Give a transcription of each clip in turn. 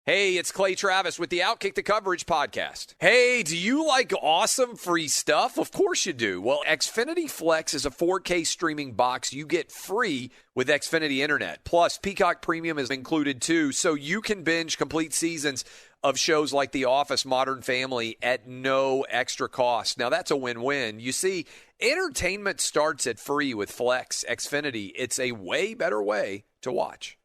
Hey, it's Clay Travis with the Outkick the Coverage podcast. Hey, do you like awesome free stuff? Of course you do. Well, Xfinity Flex is a 4K streaming box you get free with Xfinity Internet. Plus, Peacock Premium is included too, so you can binge complete seasons of shows like The Office, Modern Family at no extra cost. Now, that's a win-win. You see, entertainment starts at free with Flex Xfinity. It's a way better way to watch.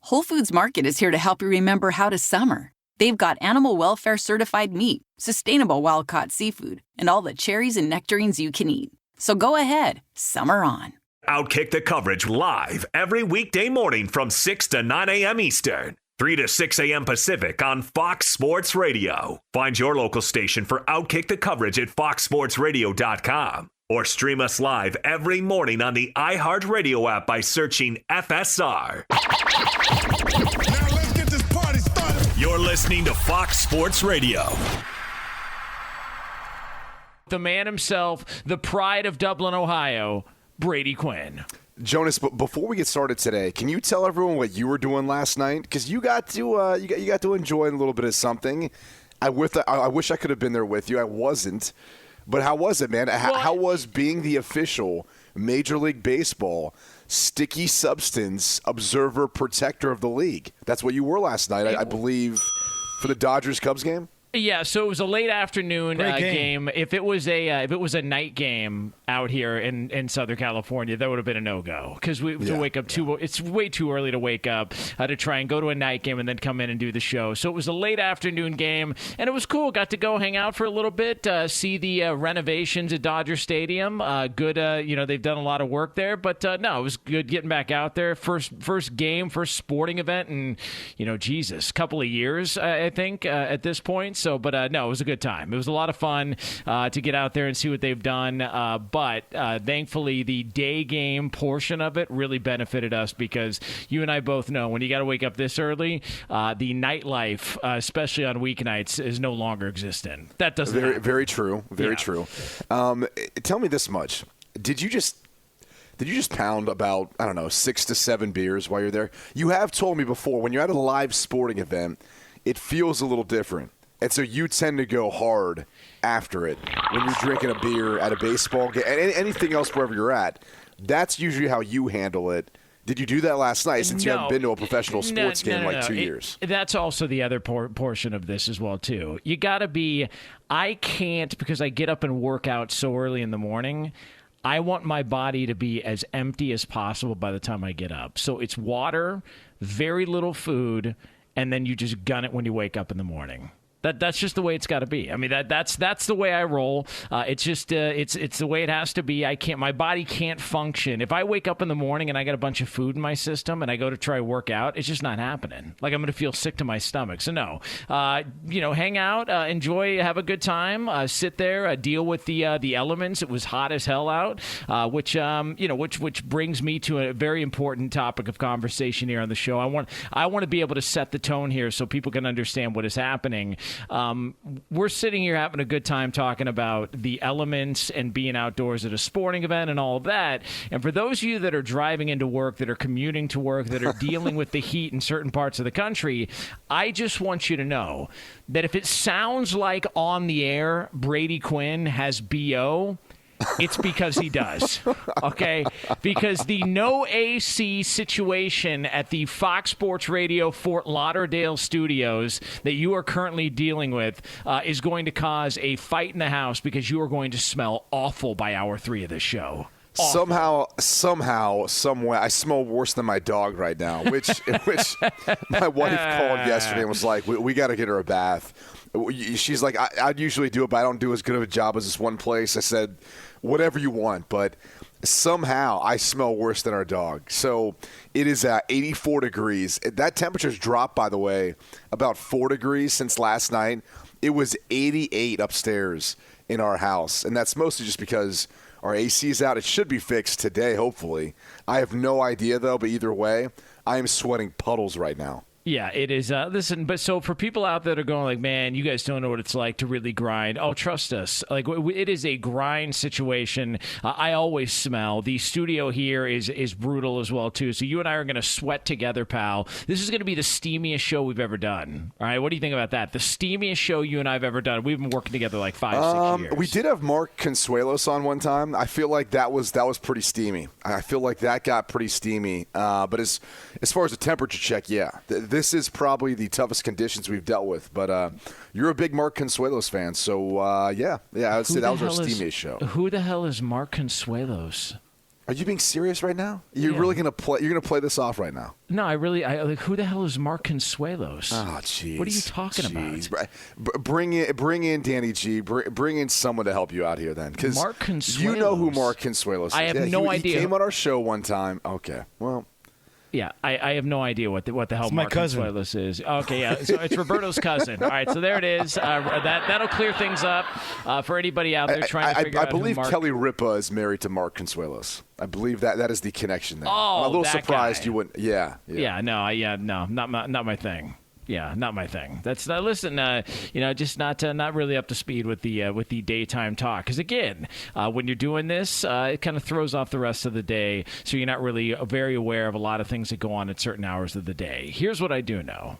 Whole Foods Market is here to help you remember how to summer. They've got animal welfare certified meat, sustainable wild-caught seafood, and all the cherries and nectarines you can eat. So go ahead, summer on. Outkick the Coverage live every weekday morning from 6 to 9 a.m. Eastern, 3 to 6 a.m. Pacific on Fox Sports Radio. Find your local station for Outkick the Coverage at foxsportsradio.com. Or stream us live every morning on the iHeartRadio app by searching FSR. Now let's get this party started. You're listening to Fox Sports Radio. The man himself, the pride of Dublin, Ohio, Brady Quinn. Jonas, but before we get started today, can you tell everyone what you were doing last night? Because you got to enjoy a little bit of something. I wish I could have been there with you. I wasn't. But how was it, man? How was being the official Major League Baseball sticky substance observer protector of the league? That's what you were last night, I believe, for the Dodgers-Cubs game? Yeah, so it was a late afternoon game. If it was a night game out here in Southern California, that would have been a no-go because to wake up it's way too early to wake up to try and go to a night game and then come in and do the show. So it was a late afternoon game, and it was cool. Got to go hang out for a little bit, see the renovations at Dodger Stadium. Good, they've done a lot of work there, but no, it was good getting back out there. First game, first sporting event, and couple of years, I think, at this point. So, but no, it was a good time. It was a lot of fun to get out there and see what they've done. But thankfully, the day game portion of it really benefited us because you and I both know when you got to wake up this early, the nightlife, especially on weeknights, is no longer existent. That doesn't happen. Very true. Very true. Tell me this much. Did you just pound about, 6 to 7 beers while you're there? You have told me before, when you're at a live sporting event, it feels a little different. And so you tend to go hard after it when you're drinking a beer at a baseball game, and anything else wherever you're at. That's usually how you handle it. Did you do that last night since you haven't been to a professional sports game in 2 years? That's also the other portion of this as well, too. You got to be – I can't because I get up and work out so early in the morning. I want my body to be as empty as possible by the time I get up. So it's water, very little food, and then you just gun it when you wake up in the morning. That's just the way it's got to be. I mean, that's the way I roll. It's just it's the way it has to be. My body can't function if I wake up in the morning and I got a bunch of food in my system and I go to try to work out. It's just not happening. Like I'm going to feel sick to my stomach. So no, hang out, enjoy, have a good time, sit there, deal with the elements. It was hot as hell out, which brings me to a very important topic of conversation here on the show. I want to be able to set the tone here so people can understand what is happening. We're sitting here having a good time talking about the elements and being outdoors at a sporting event and all of that. And for those of you that are driving into work, that are commuting to work, that are dealing with the heat in certain parts of the country, I just want you to know that if it sounds like on the air Brady Quinn has BO, it's because he does, okay? Because the no AC situation at the Fox Sports Radio Fort Lauderdale studios that you are currently dealing with is going to cause a fight in the house because you are going to smell awful by hour 3 of this show. Awful. Somehow, somewhere, I smell worse than my dog right now, which my wife called yesterday and was like, we got to get her a bath. She's like, I'd usually do it, but I don't do as good of a job as this one place. I said, whatever you want, but somehow I smell worse than our dog. So it is 84 degrees. That temperature's dropped, by the way, about 4 degrees since last night. It was 88 upstairs in our house, and that's mostly just because our AC is out. It should be fixed today, hopefully. I have no idea, though, but either way, I am sweating puddles right now. Yeah, it is. Listen, but so for people out there that are going like, man, you guys don't know what it's like to really grind. Oh, trust us. Like, it is a grind situation. I always smell. The studio here is brutal as well, too. So you and I are going to sweat together, pal. This is going to be the steamiest show we've ever done. All right, what do you think about that? The steamiest show you and I have ever done. We've been working together like 5-6 years. We did have Mark Consuelos on one time. I feel like that was pretty steamy. I feel like that got pretty steamy. But as far as a temperature check, yeah. This is probably the toughest conditions we've dealt with, but you're a big Mark Consuelos fan, so yeah, I would say that was our steamiest show. Who the hell is Mark Consuelos? Are you being serious right now? You're really gonna play? You're gonna play this off right now? No, I like. Who the hell is Mark Consuelos? Oh, jeez. What are you talking about? Bring in Danny G. Bring in someone to help you out here, then, because Mark Consuelos. You know who Mark Consuelos is. I have no idea. He came on our show one time. Okay, well. Yeah, I have no idea what the hell my Mark cousin. Consuelos is. Okay, yeah, so it's Roberto's cousin. All right, so there it is. That'll clear things up for anybody out there trying to figure out who believe Mark... Kelly Ripa is married to Mark Consuelos. I believe that is the connection there. Oh, I'm a little that surprised guy. you wouldn't. Yeah, No, not my thing. Yeah, not my thing. That's listen. Just not really up to speed with the daytime talk. Because again, when you're doing this, it kind of throws off the rest of the day. So you're not really very aware of a lot of things that go on at certain hours of the day. Here's what I do know: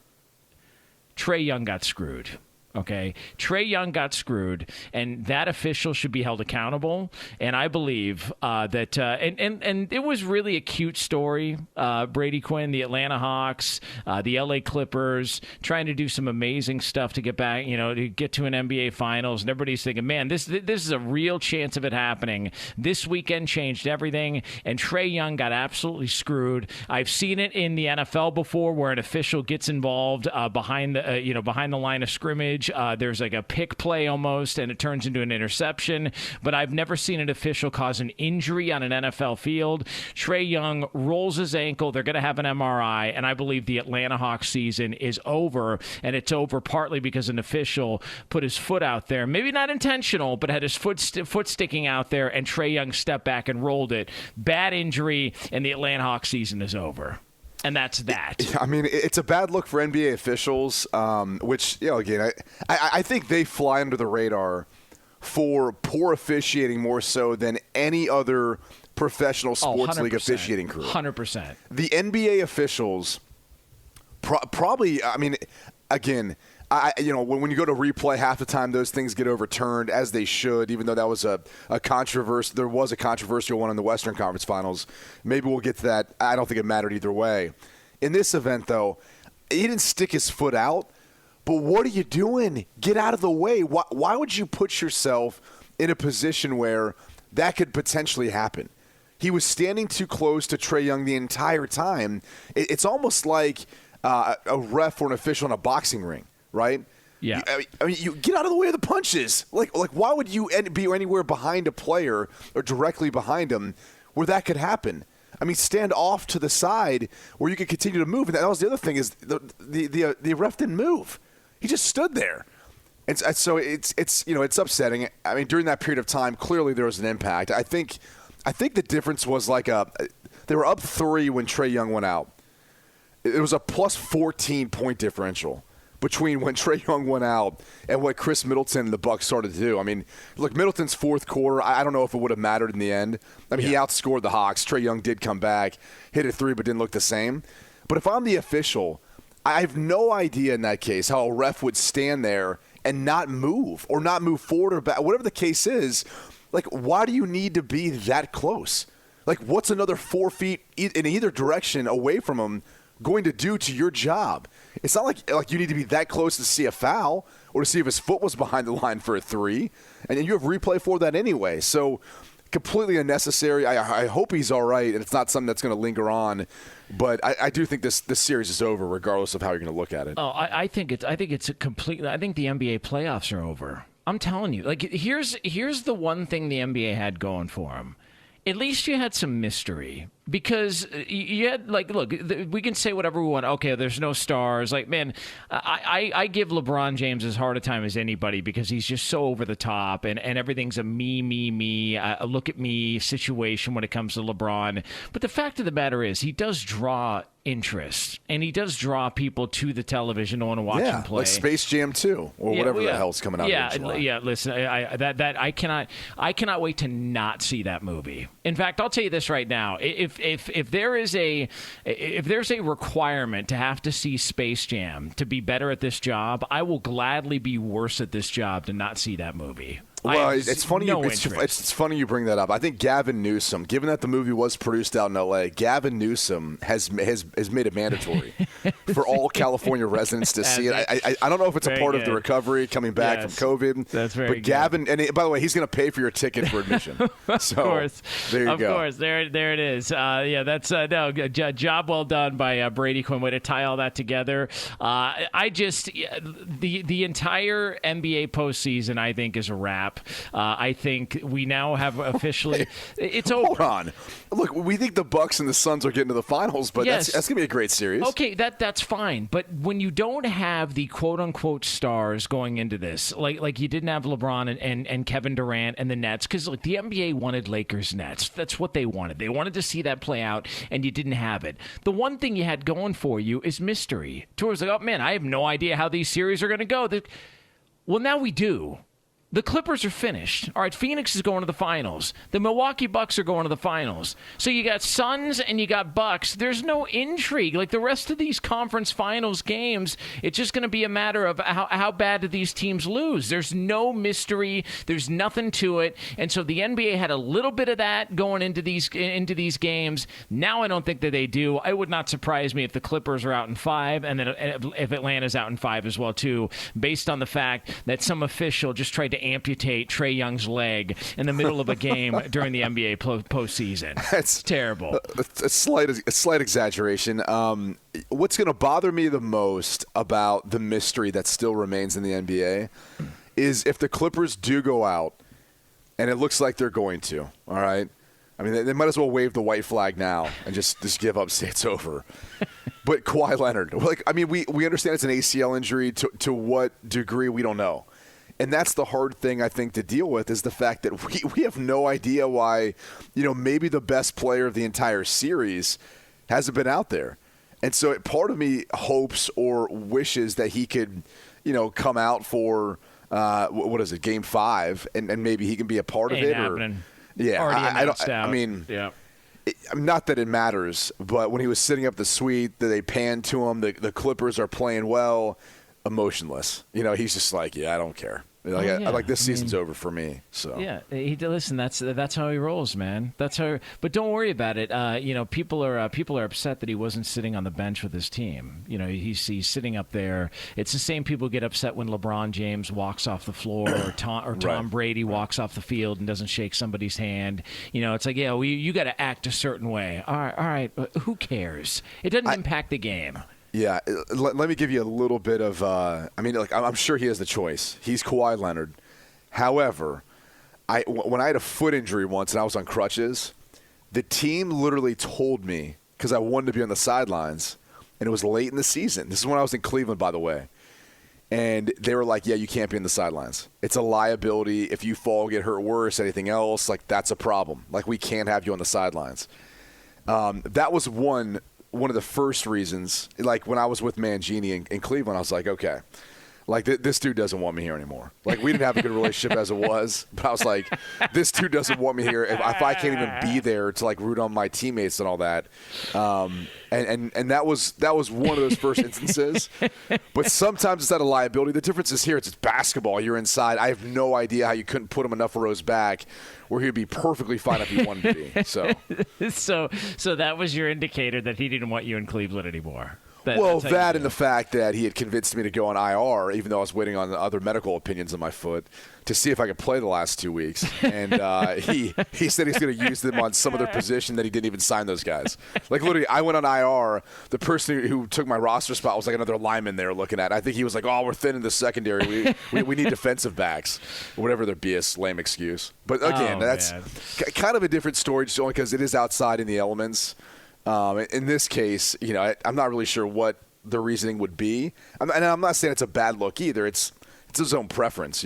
Trae Young got screwed. Okay, Trae Young got screwed, and that official should be held accountable. And I believe that, and it was really a cute story. Brady Quinn, the Atlanta Hawks, the LA Clippers, trying to do some amazing stuff to get back, to get to an NBA Finals. And everybody's thinking, man, this is a real chance of it happening. This weekend changed everything, and Trae Young got absolutely screwed. I've seen it in the NFL before, where an official gets involved behind the line of scrimmage. There's like a pick play almost, and it turns into an interception. But I've never seen an official cause an injury on an NFL field. Trae Young rolls his ankle. They're going to have an MRI, and I believe the Atlanta Hawks season is over. And it's over partly because an official put his foot out there, maybe not intentional, but had his foot sticking out there, and Trae Young stepped back and rolled it. Bad injury, and the Atlanta Hawks season is over. And that's that. I mean, it's a bad look for NBA officials, which, again, I think they fly under the radar for poor officiating more so than any other professional sports league officiating crew. 100%. The NBA officials probably, I mean, again, when you go to replay, half the time those things get overturned, as they should, even though that was a controversy. There was a controversial one in the Western Conference Finals. Maybe we'll get to that. I don't think it mattered either way. In this event, though, he didn't stick his foot out. But what are you doing? Get out of the way. Why would you put yourself in a position where that could potentially happen? He was standing too close to Trae Young the entire time. It's almost like a ref or an official in a boxing ring. Right? Yeah. I mean, you get out of the way of the punches. Like, why would you be anywhere behind a player or directly behind him where that could happen? I mean, stand off to the side where you could continue to move. And that was the other thing is the ref didn't move. He just stood there. And so it's upsetting. I mean, during that period of time, clearly there was an impact. I think the difference was they were up 3 when Trae Young went out. It was a plus 14 point differential between when Trae Young went out and what Chris Middleton and the Bucks started to do. I mean, look, Middleton's fourth quarter, I don't know if it would have mattered in the end. I mean, He outscored the Hawks. Trae Young did come back, hit a 3, but didn't look the same. But if I'm the official, I have no idea in that case how a ref would stand there and not move or not move forward or back, whatever the case is. Like, why do you need to be that close? Like, what's another 4 feet in either direction away from him going to do to your job? It's not like you need to be that close to see a foul or to see if his foot was behind the line for a 3, and then you have replay for that anyway. So completely unnecessary. I hope he's all right, and it's not something that's going to linger on. But I do think this series is over, regardless of how you're going to look at it. Oh, I think the NBA playoffs are over. I'm telling you. Like, here's the one thing the NBA had going for them. At least you had some mystery. Because you had, like, look, we can say whatever we want. Okay, there's no stars. Like, man, I give LeBron James as hard a time as anybody because he's just so over the top, and everything's a me, a look at me situation when it comes to LeBron. But the fact of the matter is, he does draw interest, and he does draw people to the television to want to watch him play. Like Space Jam 2 or whatever the hell's coming out. Yeah. Listen, I cannot wait to not see that movie. In fact, I'll tell you this right now: if there's a requirement to have to see Space Jam to be better at this job, I will gladly be worse at this job to not see that movie. Well, it's funny. No it's funny you bring that up. I think Gavin Newsom, given that the movie was produced out in L.A., Gavin Newsom has made it mandatory for all California residents to see it. I don't know if it's a part of the recovery coming back from COVID. That's very good. But Gavin, and by the way, he's going to pay for your ticket for admission. Of course. There you go. Of course. There it is. That's job well done by Brady Quinn. Way to tie all that together. The entire NBA postseason, I think, is a wrap. I think we now have officially it's over. Hold on. Look, we think the Bucks and the Suns are getting to the finals, but that's going to be a great series. Okay, that's fine. But when you don't have the quote-unquote stars going into this, like you didn't have LeBron and Kevin Durant and the Nets, because look, the NBA wanted Lakers-Nets. That's what they wanted. They wanted to see that play out, and you didn't have it. The one thing you had going for you is mystery. Tours like, oh, man, I have no idea how these series are going to go. Well, now we do. The Clippers are finished. All right, Phoenix is going to the finals. The Milwaukee Bucks are going to the finals. So you got Suns and you got Bucks. There's no intrigue. Like the rest of these conference finals games, it's just going to be a matter of how bad do these teams lose. There's no mystery. There's nothing to it. And so the NBA had a little bit of that going into these games. Now I don't think that they do. It would not surprise me if the Clippers are out in 5 and then if Atlanta's out in 5 as well too, based on the fact that some official just tried to amputate Trae Young's leg in the middle of a game during the NBA postseason. That's terrible. A slight exaggeration. What's going to bother me the most about the mystery that still remains in the NBA is if the Clippers do go out, and it looks like they're going to, all right? I mean, they might as well wave the white flag now and just give up, say it's over. But Kawhi Leonard, we understand it's an ACL injury. To what degree, we don't know. And that's the hard thing, I think, to deal with is the fact that we have no idea why, maybe the best player of the entire series hasn't been out there. And so part of me hopes or wishes that he could, come out for, Game 5, and maybe he can be a part of it. Happening. Not that it matters, but when he was sitting up the suite, they panned to him, the Clippers are playing well. Emotionless. He's just like, I don't care. This season's over for me. So listen. That's how he rolls, man. That's how. But don't worry about it. People are upset that he wasn't sitting on the bench with his team. He's sitting up there. It's the same people get upset when LeBron James walks off the floor or Tom Brady walks off the field and doesn't shake somebody's hand. It's like, you got to act a certain way. All right. Who cares? It doesn't impact the game. Yeah, let me give you a little bit of I'm sure he has the choice. He's Kawhi Leonard. However, when I had a foot injury once and I was on crutches, the team literally told me, because I wanted to be on the sidelines, and it was late in the season. This is when I was in Cleveland, by the way. And they were like, you can't be in the sidelines. It's a liability. If you fall, get hurt worse, anything else, that's a problem. We can't have you on the sidelines. That was one of the first reasons, when I was with Mangini in Cleveland, I was like, okay, this dude doesn't want me here anymore. We didn't have a good relationship as it was, but I was like, this dude doesn't want me here if I can't even be there to root on my teammates and all that. And that was one of those first instances. But sometimes it's not a liability. The difference is here, it's basketball. You're inside. I have no idea how you couldn't put him enough rows back where he'd be perfectly fine if he wanted to be. So that was your indicator that he didn't want you in Cleveland anymore. That and the fact that he had convinced me to go on IR, even though I was waiting on other medical opinions on my foot, to see if I could play the last 2 weeks. And he said he's going to use them on some other position that he didn't even sign those guys. Like, literally, I went on IR. The person who took my roster spot was like another lineman they were looking at. I think he was like, we're thin in the secondary. We need defensive backs, or whatever their BS lame excuse. But, again, that's kind of a different story just only because it is outside in the elements. In this case, I'm not really sure what the reasoning would be. And I'm not saying it's a bad look either. It's his own preference,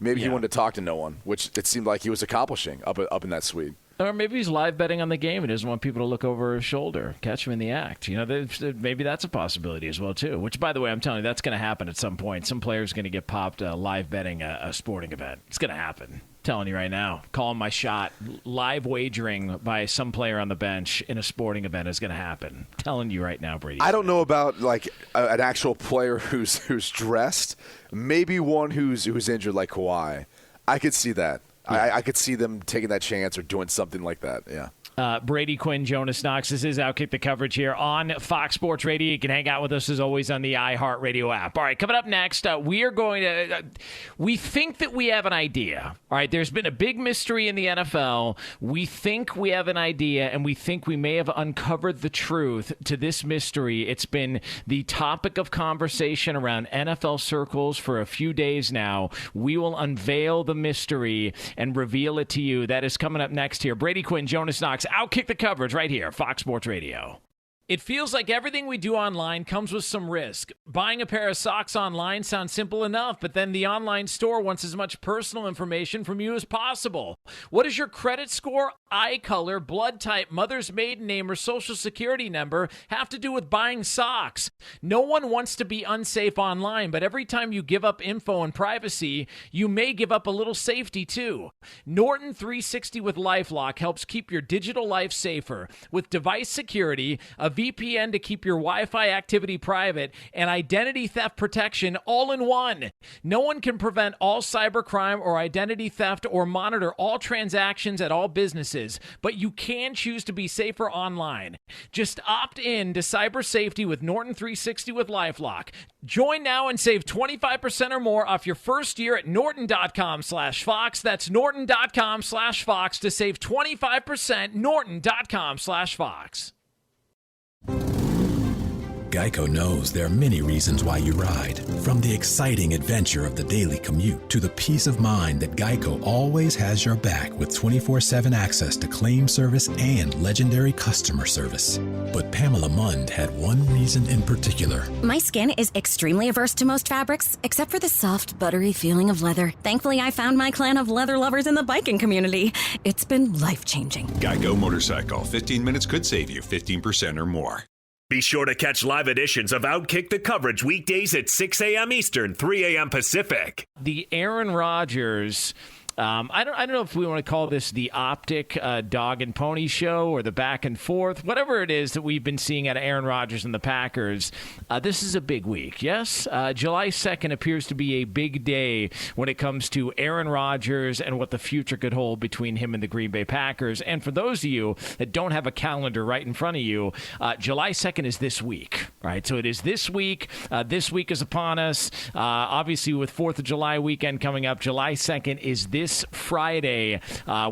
Maybe he wanted to talk to no one, which it seemed like he was accomplishing up in that suite. Or maybe he's live betting on the game and doesn't want people to look over his shoulder, catch him in the act. Maybe that's a possibility as well, too. Which, by the way, I'm telling you, that's going to happen at some point. Some player's going to get popped live betting a sporting event. It's going to happen. Telling you right now, calling my shot. Live wagering by some player on the bench in a sporting event is going to happen. Telling you right now, Brady. I don't know about like an actual player who's dressed. Maybe one who's injured, like Kawhi. I could see that. Yeah. I could see them taking that chance or doing something like that. Yeah. Brady Quinn, Jonas Knox. This is Outkick the Coverage here on Fox Sports Radio. You can hang out with us as always on the iHeartRadio app. All right, coming up next, we are going to we think that we have an idea. All right, there's been a big mystery in the NFL. We think we have an idea, and we think we may have uncovered the truth to this mystery. It's been the topic of conversation around NFL circles for a few days now. We will unveil the mystery and reveal it to you. That is coming up next here. Brady Quinn, Jonas Knox. Outkick the Coverage right here, Fox Sports Radio. It feels like everything we do online comes with some risk. Buying a pair of socks online sounds simple enough, but then the online store wants as much personal information from you as possible. What does your credit score, eye color, blood type, mother's maiden name, or social security number have to do with buying socks? No one wants to be unsafe online, but every time you give up info and privacy, you may give up a little safety too. Norton 360 with LifeLock helps keep your digital life safer. With device security, a VPN to keep your Wi-Fi activity private, and identity theft protection all in one. No one can prevent all cybercrime or identity theft or monitor all transactions at all businesses, but you can choose to be safer online. Just opt in to cyber safety with Norton 360 with LifeLock. Join now and save 25% or more off your first year at norton.com/Fox. That's norton.com/Fox to save 25%. norton.com/Fox. Geico knows there are many reasons why you ride. From the exciting adventure of the daily commute to the peace of mind that Geico always has your back with 24/7 access to claim service and legendary customer service. But Pamela Mund had one reason in particular. My skin is extremely averse to most fabrics, except for the soft, buttery feeling of leather. Thankfully, I found my clan of leather lovers in the biking community. It's been life-changing. Geico Motorcycle. 15 minutes could save you 15% or more. Be sure to catch live editions of Outkick the Coverage weekdays at 6 a.m. Eastern, 3 a.m. Pacific. The Aaron Rodgers, I don't know if we want to call this the optic dog and pony show or the back and forth, whatever it is that we've been seeing out of Aaron Rodgers and the Packers. This is a big week, yes? July 2nd appears to be a big day when it comes to Aaron Rodgers and what the future could hold between him and the Green Bay Packers. And for those of you that don't have a calendar right in front of you, July 2nd is this week, right? So it is this week. This week is upon us. Obviously, with 4th of July weekend coming up, July 2nd is this Friday.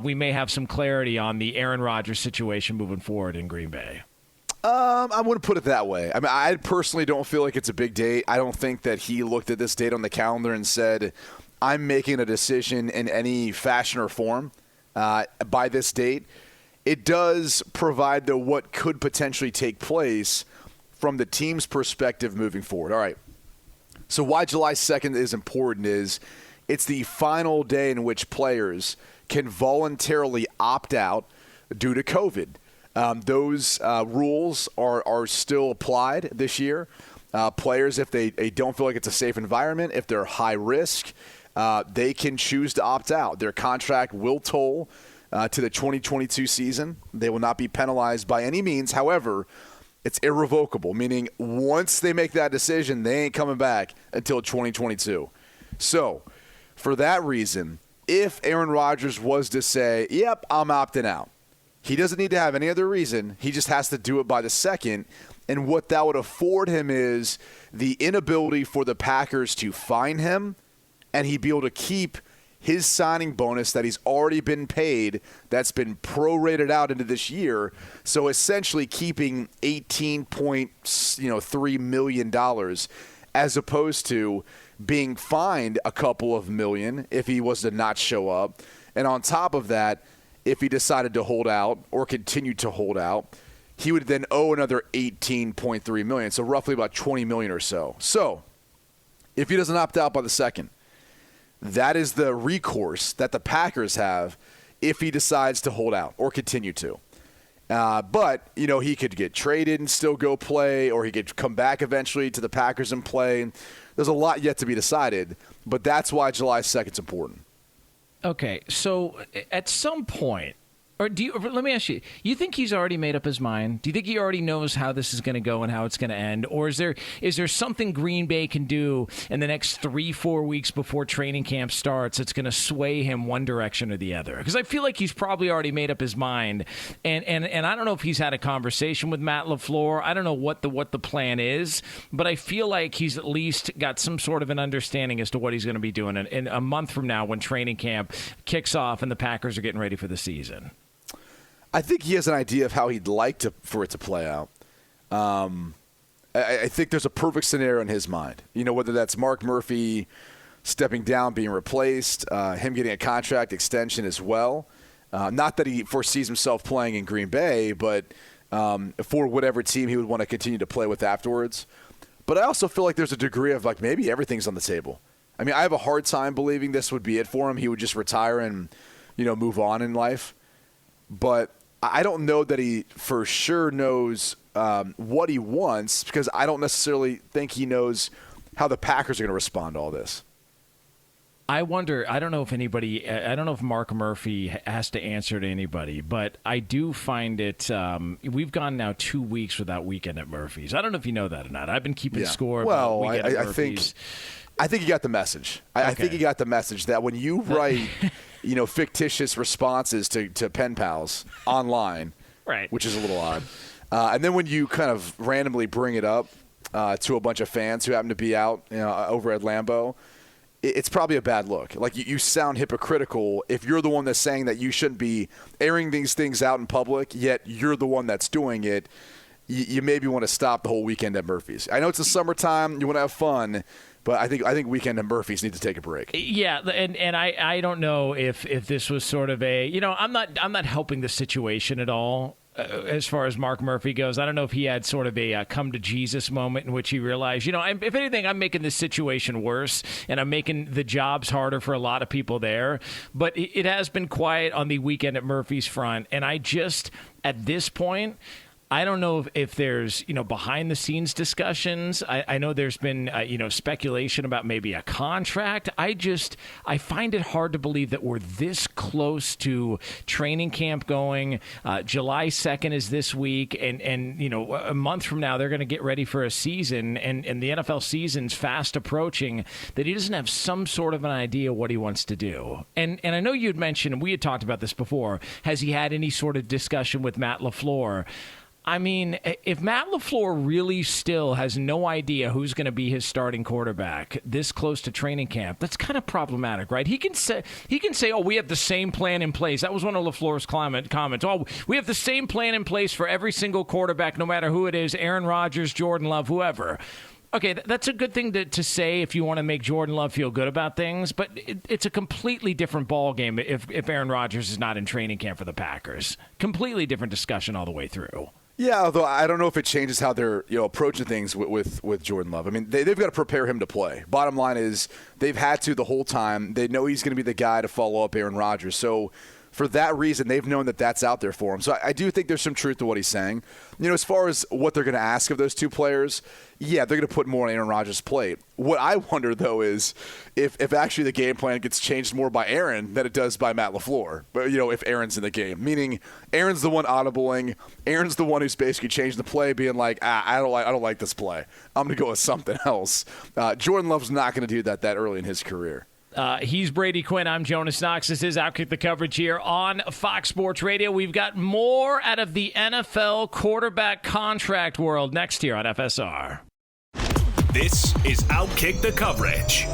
We may have some clarity on the Aaron Rodgers situation moving forward in Green Bay. I wouldn't put it that way. I mean, I personally don't feel like it's a big date. I don't think that he looked at this date on the calendar and said, I'm making a decision in any fashion or form by this date. It does provide, though, what could potentially take place from the team's perspective moving forward. All right. So why July 2nd is important is it's the final day in which players can voluntarily opt out due to COVID. Those rules are still applied this year. Players, if they don't feel like it's a safe environment, if they're high risk, they can choose to opt out. Their contract will toll to the 2022 season. They will not be penalized by any means. However, it's irrevocable, meaning once they make that decision, they ain't coming back until 2022. So, for that reason, if Aaron Rodgers was to say, yep, I'm opting out, he doesn't need to have any other reason. He just has to do it by the 2nd. And what that would afford him is the inability for the Packers to fine him, and he'd be able to keep his signing bonus that he's already been paid, that's been prorated out into this year. So essentially keeping $18.3 million, as opposed to being fined a couple of million if he was to not show up. And on top of that, if he decided to hold out or continue to hold out, he would then owe another $18.3 million, so roughly about $20 million or so. So if he doesn't opt out by the second, that is the recourse that the Packers have if he decides to hold out or continue to. But, he could get traded and still go play, or he could come back eventually to the Packers and play. There's a lot yet to be decided, but that's why July 2nd is important. Okay, so at some point, let me ask you, you think he's already made up his mind? Do you think he already knows how this is going to go and how it's going to end? Or is there something Green Bay can do in the next 3-4 weeks before training camp starts that's going to sway him one direction or the other? Because I feel like he's probably already made up his mind. And I don't know if he's had a conversation with Matt LaFleur. I don't know what the plan is, but I feel like he's at least got some sort of an understanding as to what he's going to be doing in a month from now when training camp kicks off and the Packers are getting ready for the season. I think he has an idea of how he'd like for it to play out. I think there's a perfect scenario in his mind. Whether that's Mark Murphy stepping down, being replaced, him getting a contract extension as well. Not that he foresees himself playing in Green Bay, but for whatever team he would want to continue to play with afterwards. But I also feel like there's a degree of maybe everything's on the table. I mean, I have a hard time believing this would be it for him. He would just retire and move on in life. But I don't know that he for sure knows what he wants, because I don't necessarily think he knows how the Packers are going to respond to all this. I wonder, I don't know if Mark Murphy has to answer to anybody, but I do find it, we've gone now 2 weeks without Weekend at Murphy's. I don't know if you know that or not. I've been keeping score about Weekend at Murphy's. I think you got the message. I think you got the message that when you write fictitious responses to pen pals online, right, which is a little odd, and then when you kind of randomly bring it up to a bunch of fans who happen to be out over at Lambeau, it's probably a bad look. Like, you sound hypocritical if you're the one that's saying that you shouldn't be airing these things out in public, yet you're the one that's doing it. You maybe want to stop the whole Weekend at Murphy's. I know it's the summertime, you want to have fun, but I think Weekend at Murphy's need to take a break. Yeah, and I don't know if this was sort of a I'm not helping the situation at all. As far as Mark Murphy goes, I don't know if he had sort of a come to Jesus moment in which he realized, if anything, I'm making this situation worse, and I'm making the jobs harder for a lot of people there. But it has been quiet on the Weekend at Murphy's front, and I just, at this point, I don't know if there's, behind-the-scenes discussions. I know there's been, speculation about maybe a contract. I find it hard to believe that we're this close to training camp going. July 2nd is this week, and a month from now they're going to get ready for a season, and the NFL season's fast approaching, that he doesn't have some sort of an idea what he wants to do. And I know you had mentioned, and we had talked about this before, has he had any sort of discussion with Matt LaFleur? I mean, if Matt LaFleur really still has no idea who's going to be his starting quarterback this close to training camp, that's kind of problematic, right? He can say, "Oh, we have the same plan in place." That was one of LaFleur's comments. "Oh, we have the same plan in place for every single quarterback, no matter who it is, Aaron Rodgers, Jordan Love, whoever." Okay, that's a good thing to say if you want to make Jordan Love feel good about things, but it's a completely different ballgame if Aaron Rodgers is not in training camp for the Packers. Completely different discussion all the way through. Yeah, although I don't know if it changes how they're approaching things with Jordan Love. I mean, they've got to prepare him to play. Bottom line is they've had to the whole time. They know he's going to be the guy to follow up Aaron Rodgers. So for that reason, they've known that that's out there for him. So I do think there's some truth to what he's saying. As far as what they're going to ask of those two players, yeah, they're going to put more on Aaron Rodgers' plate. What I wonder, though, is if actually the game plan gets changed more by Aaron than it does by Matt LaFleur. But, if Aaron's in the game. Meaning Aaron's the one audibling. Aaron's the one who's basically changed the play, being like, I don't like this play. I'm going to go with something else. Jordan Love's not going to do that early in his career. He's Brady Quinn. I'm Jonas Knox. This is Outkick the Coverage here on Fox Sports Radio. We've got more out of the NFL quarterback contract world next here on FSR. This is Outkick the Coverage.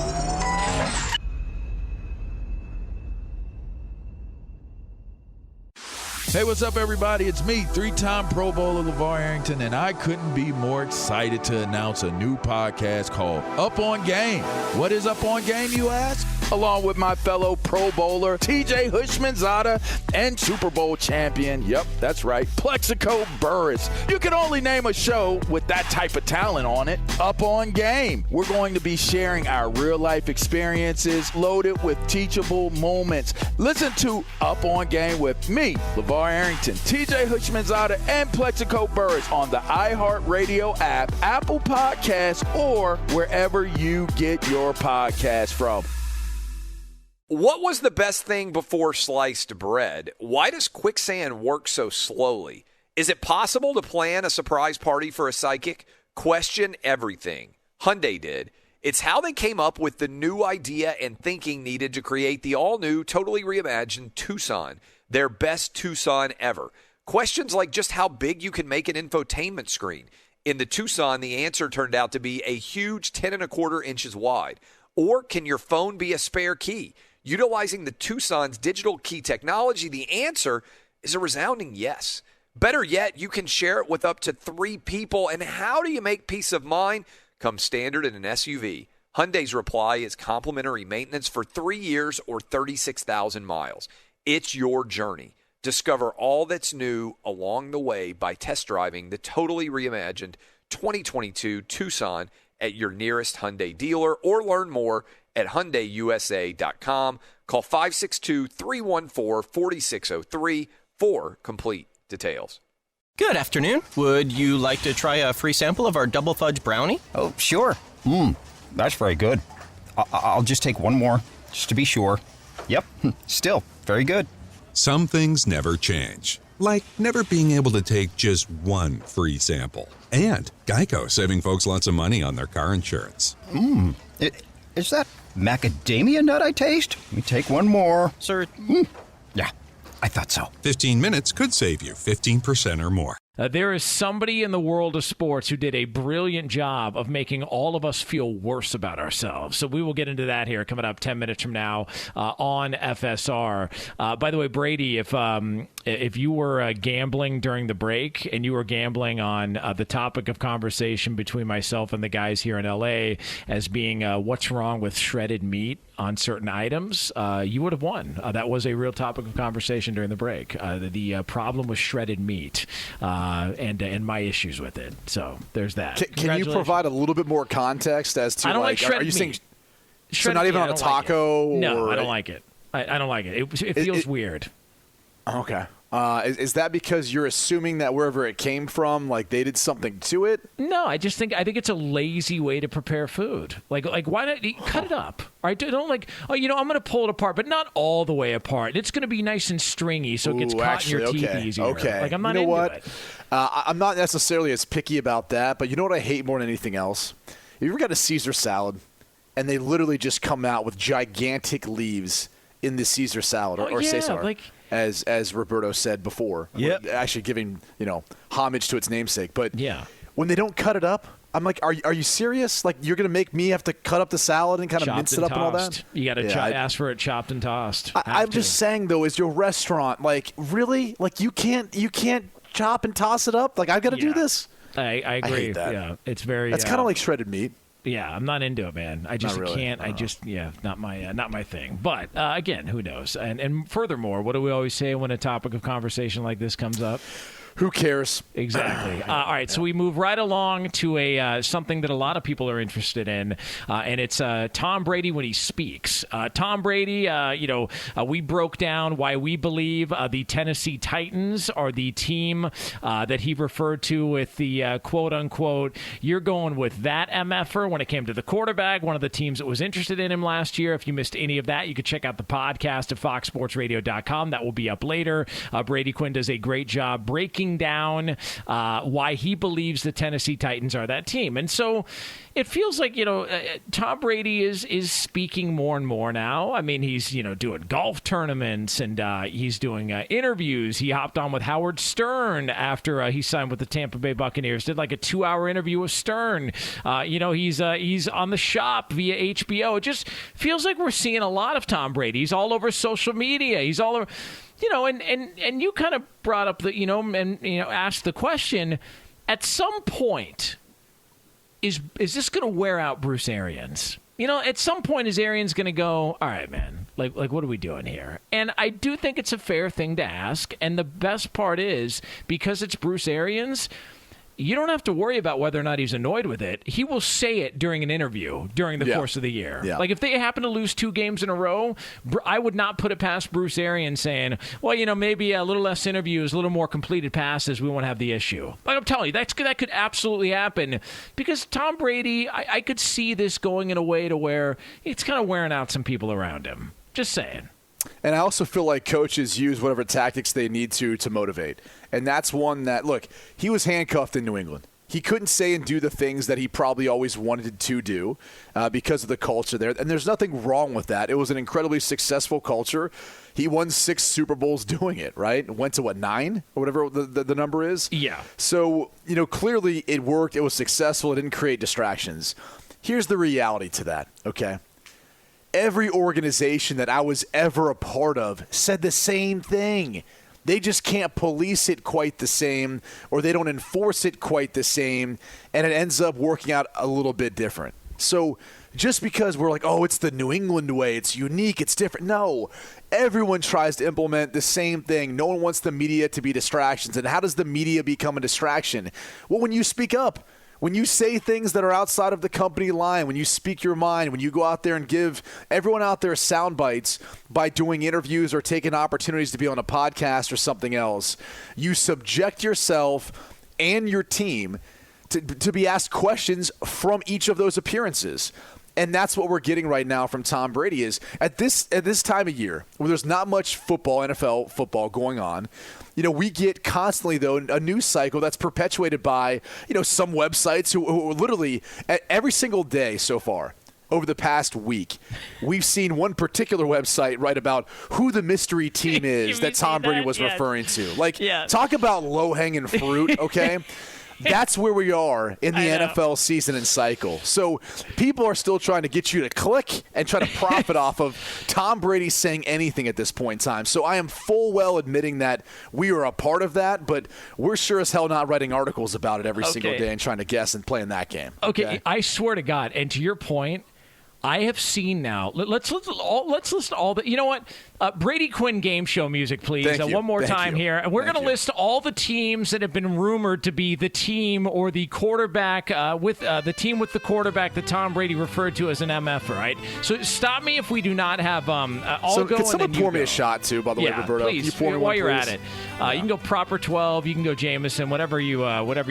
Hey, what's up, everybody? It's me, three-time Pro Bowler LeVar Arrington, and I couldn't be more excited to announce a new podcast called Up On Game. What is Up On Game, you ask? Along with my fellow Pro Bowler, TJ Hushmanzada, and Super Bowl champion, yep, that's right, Plexico Burress. You can only name a show with that type of talent on it. Up On Game. We're going to be sharing our real-life experiences loaded with teachable moments. Listen to Up On Game with me, LeVar Arrington, TJ Hushmanzada, and Plexico Burress on the iHeartRadio app, Apple Podcasts, or wherever you get your podcasts from. What was the best thing before sliced bread? Why does quicksand work so slowly? Is it possible to plan a surprise party for a psychic? Question everything. Hyundai did. It's how they came up with the new idea and thinking needed to create the all-new, totally reimagined Tucson, their best Tucson ever. Questions like just how big you can make an infotainment screen. In the Tucson, the answer turned out to be a huge 10 1/4 inches wide. Or can your phone be a spare key? Utilizing the Tucson's digital key technology, the answer is a resounding yes. Better yet, you can share it with up to 3 people. And how do you make peace of mind come standard in an SUV? Hyundai's reply is complimentary maintenance for 3 years or 36,000 miles. It's your journey. Discover all that's new along the way by test driving the totally reimagined 2022 Tucson at your nearest Hyundai dealer, or learn more at HyundaiUSA.com. Call 562-314-4603 for complete details. Good afternoon. Would you like to try a free sample of our double fudge brownie? Oh, sure. That's very good. I'll just take one more, just to be sure. Yep, still very good. Some things never change, like never being able to take just one free sample. And Geico saving folks lots of money on their car insurance. Is that macadamia nut I taste? Let me take one more. Sir? Yeah, I thought so. 15 minutes could save you 15% or more. There is somebody in the world of sports who did a brilliant job of making all of us feel worse about ourselves. So we will get into that here coming up 10 minutes from now on FSR. By the way, Brady, if you were gambling during the break and you were gambling on the topic of conversation between myself and the guys here in L.A. as being what's wrong with shredded meat on certain items, you would have won. That was a real topic of conversation during the break. The problem with shredded meat. And my issues with it. So there's that. Can you provide a little bit more context as to, I don't like shredded are you saying meat. So not even on a taco? No, I don't like it. I don't like it. It feels weird. Okay. Is that because you're assuming that wherever it came from, like they did something to it? No, I think it's a lazy way to prepare food. Like why not cut it up? Right? Don't like, I'm going to pull it apart, but not all the way apart. It's going to be nice and stringy, so it gets caught in your teeth easier. Okay. Like I'm not into it. I'm not necessarily as picky about that, but you know what I hate more than anything else? You ever got a Caesar salad, and they literally just come out with gigantic leaves in the Caesar salad, or Cesar, as Roberto said before. Yep. Actually giving homage to its namesake. But yeah, when they don't cut it up, I'm like, are you serious? Like you're gonna make me have to cut up the salad and kind of mince it up and all that? You got to ask for it chopped and tossed. I'm just saying though, is your restaurant like really like you can't chop and toss it up? Like I've got to do this. I agree. I hate that. Yeah, it's very. That's kind of like shredded meat. Yeah, I'm not into it, man. I just really. can't. Not my thing. But again, who knows? And furthermore, what do we always say when a topic of conversation like this comes up? Who cares? Exactly. All right, so we move right along to something that a lot of people are interested in, and it's Tom Brady when he speaks. Tom Brady, we broke down why we believe the Tennessee Titans are the team that he referred to with the quote-unquote, you're going with that MFer when it came to the quarterback, one of the teams that was interested in him last year. If you missed any of that, you could check out the podcast at foxsportsradio.com. That will be up later. Brady Quinn does a great job breaking breaking down why he believes the Tennessee Titans are that team. And so it feels like, Tom Brady is speaking more and more now. I mean, he's, doing golf tournaments and he's doing interviews. He hopped on with Howard Stern after he signed with the Tampa Bay Buccaneers, did like a 2-hour interview with Stern. He's on The Shop via HBO. It just feels like we're seeing a lot of Tom Brady. He's all over social media. He's all over, and you kind of brought up asked the question, at some point, is this going to wear out Bruce Arians? At some point, is Arians going to go, all right, man, like what are we doing here? And I do think it's a fair thing to ask. And the best part is, because it's Bruce Arians, you don't have to worry about whether or not he's annoyed with it. He will say it during an interview during the course of the year. Yeah. Like if they happen to lose 2 games in a row, I would not put it past Bruce Arians saying, well, maybe a little less interviews, a little more completed passes, we won't have the issue. Like I'm telling you, that could absolutely happen because Tom Brady, I could see this going in a way to where it's kind of wearing out some people around him. Just saying. And I also feel like coaches use whatever tactics they need to motivate. And that's one that, look, he was handcuffed in New England. He couldn't say and do the things that he probably always wanted to do because of the culture there. And there's nothing wrong with that. It was an incredibly successful culture. He won 6 Super Bowls doing it, right? Went to, 9 or whatever the number is? Yeah. So, clearly it worked. It was successful. It didn't create distractions. Here's the reality to that, okay? Every organization that I was ever a part of said the same thing. They just can't police it quite the same, or they don't enforce it quite the same, and it ends up working out a little bit different. So just because we're like, oh, it's the New England way, it's unique, it's different. No, everyone tries to implement the same thing. No one wants the media to be distractions. And how does the media become a distraction? Well, when you speak up. When you say things that are outside of the company line, when you speak your mind, when you go out there and give everyone out there sound bites by doing interviews or taking opportunities to be on a podcast or something else, you subject yourself and your team to be asked questions from each of those appearances. And that's what we're getting right now from Tom Brady is at this time of year where there's not much football, NFL football going on. We get constantly, though, a news cycle that's perpetuated by, some websites who literally every single day so far over the past week, we've seen one particular website write about who the mystery team is that Tom Brady was referring to. Talk about low-hanging fruit, okay? That's where we are in the NFL season and cycle. So people are still trying to get you to click and try to profit off of Tom Brady saying anything at this point in time. So I am full well admitting that we are a part of that, but we're sure as hell not writing articles about it every single day and trying to guess and play in that game. Okay, I swear to God, and to your point, I have seen now. Let's list all the. You know what? Brady Quinn game show music, please. One more time here. And we're going to list all the teams that have been rumored to be the team or the quarterback with the team with the quarterback that Tom Brady referred to as an MF, right? So stop me if we do not have all go. Can someone pour me a shot too? By the way, Roberto, please. While you're at it, you can go Proper 12. You can go Jameson. Whatever you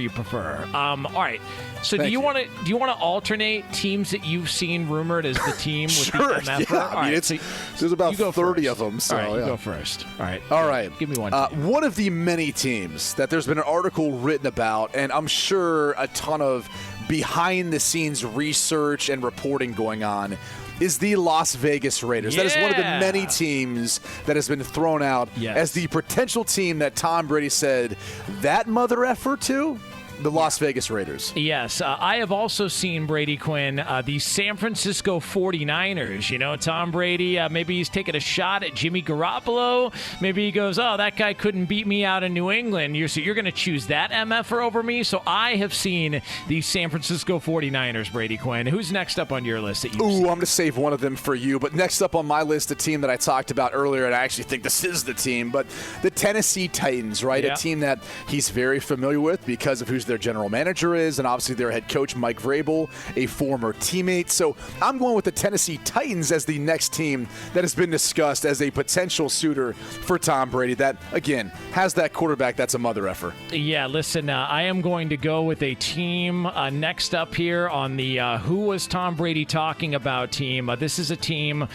prefer. All right. So do you want to alternate teams that you've seen rumored as the team with the MF? Yeah. I mean, there's about 30 of them. So, all right, you go first. All right. Give me one. One of the many teams that there's been an article written about, and I'm sure a ton of behind-the-scenes research and reporting going on, is the Las Vegas Raiders. Yeah. That is one of the many teams that has been thrown out as the potential team that Tom Brady said, that mother effer to? The Las Vegas Raiders. Yes. I have also seen Brady Quinn, the San Francisco 49ers. Tom Brady, maybe he's taking a shot at Jimmy Garoppolo. Maybe he goes, oh, that guy couldn't beat me out in New England. So you're going to choose that MFer over me? So I have seen the San Francisco 49ers, Brady Quinn. Who's next up on your list that you've seen? I'm going to save one of them for you. But next up on my list, a team that I talked about earlier, and I actually think this is the team, but the Tennessee Titans, right? Yeah. A team that he's very familiar with because of who's their general manager is, and obviously their head coach, Mike Vrabel, a former teammate. So I'm going with the Tennessee Titans as the next team that has been discussed as a potential suitor for Tom Brady that, again, has that quarterback that's a mother effer. Yeah, listen, I am going to go with a team next up here on the Who Was Tom Brady Talking About team. This is a team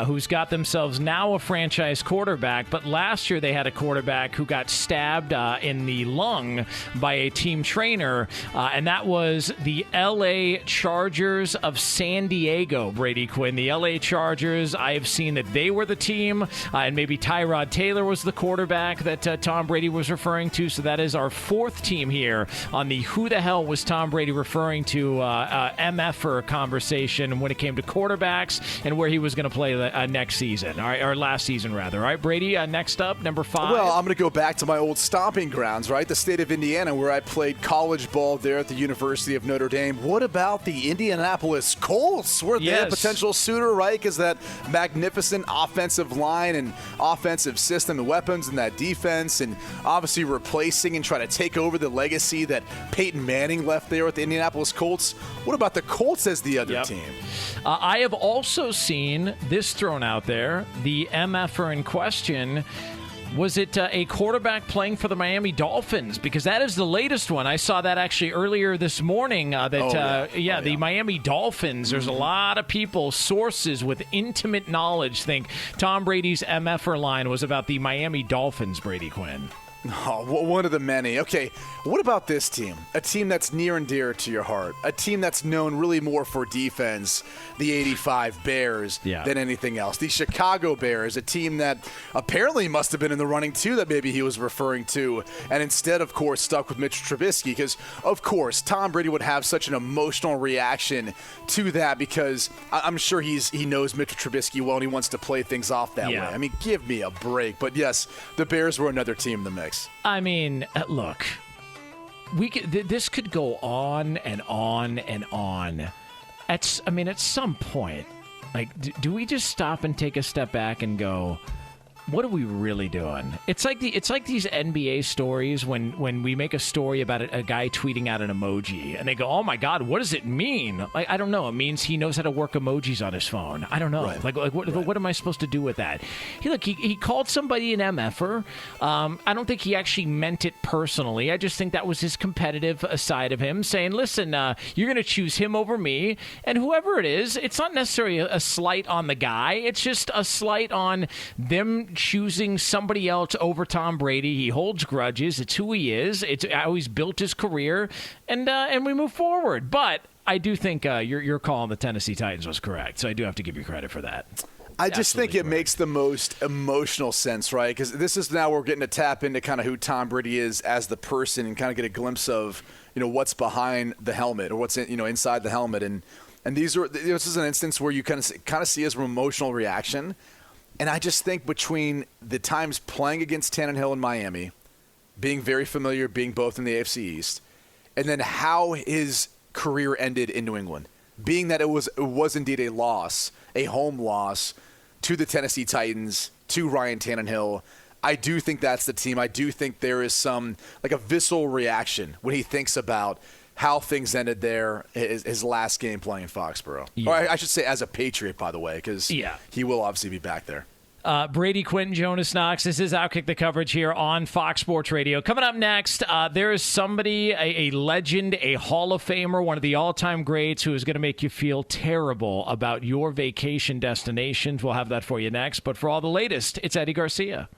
who's got themselves now a franchise quarterback, but last year they had a quarterback who got stabbed in the lung by a team trainer, and that was the L.A. Chargers of San Diego, Brady Quinn. The L.A. Chargers, I have seen that they were the team, and maybe Tyrod Taylor was the quarterback that Tom Brady was referring to, so that is our fourth team here on the Who the Hell Was Tom Brady Referring to MFer conversation when it came to quarterbacks and where he was going to play next season, all right, or last season, rather. All right, Brady, next up, number 5. Well, I'm going to go back to my old stomping grounds, right? The state of Indiana, where I played college ball there at the University of Notre Dame. What about the Indianapolis Colts? Were they a potential suitor, right? Because that magnificent offensive line and offensive system, the weapons and that defense, and obviously replacing and trying to take over the legacy that Peyton Manning left there with the Indianapolis Colts. What about the Colts as the other team? I have also seen this thrown out there. The MFer in question, was it a quarterback playing for the Miami Dolphins? Because that is the latest one. I saw that actually earlier this morning. The Miami Dolphins, there's a lot of people, sources with intimate knowledge, think Tom Brady's MFer line was about the Miami Dolphins, Brady Quinn. Oh, one of the many. Okay, what about this team? A team that's near and dear to your heart. A team that's known really more for defense, the 85 Bears, than anything else. The Chicago Bears, a team that apparently must have been in the running, too, that maybe he was referring to. And instead, of course, stuck with Mitch Trubisky because, of course, Tom Brady would have such an emotional reaction to that because I'm sure he knows Mitch Trubisky well and he wants to play things off that way. I mean, give me a break. But, yes, the Bears were another team in the mix. I mean, look, this could go on and on and on. At some point, like, do we just stop and take a step back and go, what are we really doing? It's like these NBA stories when we make a story about a guy tweeting out an emoji and they go, oh my God, what does it mean? Like, I don't know. It means he knows how to work emojis on his phone. I don't know. Right. What am I supposed to do with that? He called somebody an MFer. I don't think he actually meant it personally. I just think that was his competitive side of him saying, listen, you're going to choose him over me. And whoever it is, it's not necessarily a slight on the guy. It's just a slight on them choosing somebody else over Tom Brady. He holds grudges. It's who he is. It's how he's built his career, and we move forward. But I do think your call on the Tennessee Titans was correct, so I do have to give you credit for that. I just think it makes the most emotional sense, right? Because this is now we're getting to tap into kind of who Tom Brady is as the person and kind of get a glimpse of what's behind the helmet or what's inside the helmet, and this is an instance where you kind of see his emotional reaction. And I just think between the times playing against Tannehill in Miami, being very familiar, being both in the AFC East, and then how his career ended in New England, being that it was indeed a loss, a home loss to the Tennessee Titans, to Ryan Tannehill, I do think that's the team. I do think there is some, like a visceral reaction when he thinks about how things ended there, his last game playing in Foxborough. Yeah. Or I should say as a Patriot, by the way, because he will obviously be back there. Brady Quinn, Jonas Knox. This is Outkick the Coverage here on Fox Sports Radio. Coming up next, there is somebody, a legend, a Hall of Famer, one of the all-time greats who is going to make you feel terrible about your vacation destinations. We'll have that for you next. But for all the latest, it's Eddie Garcia.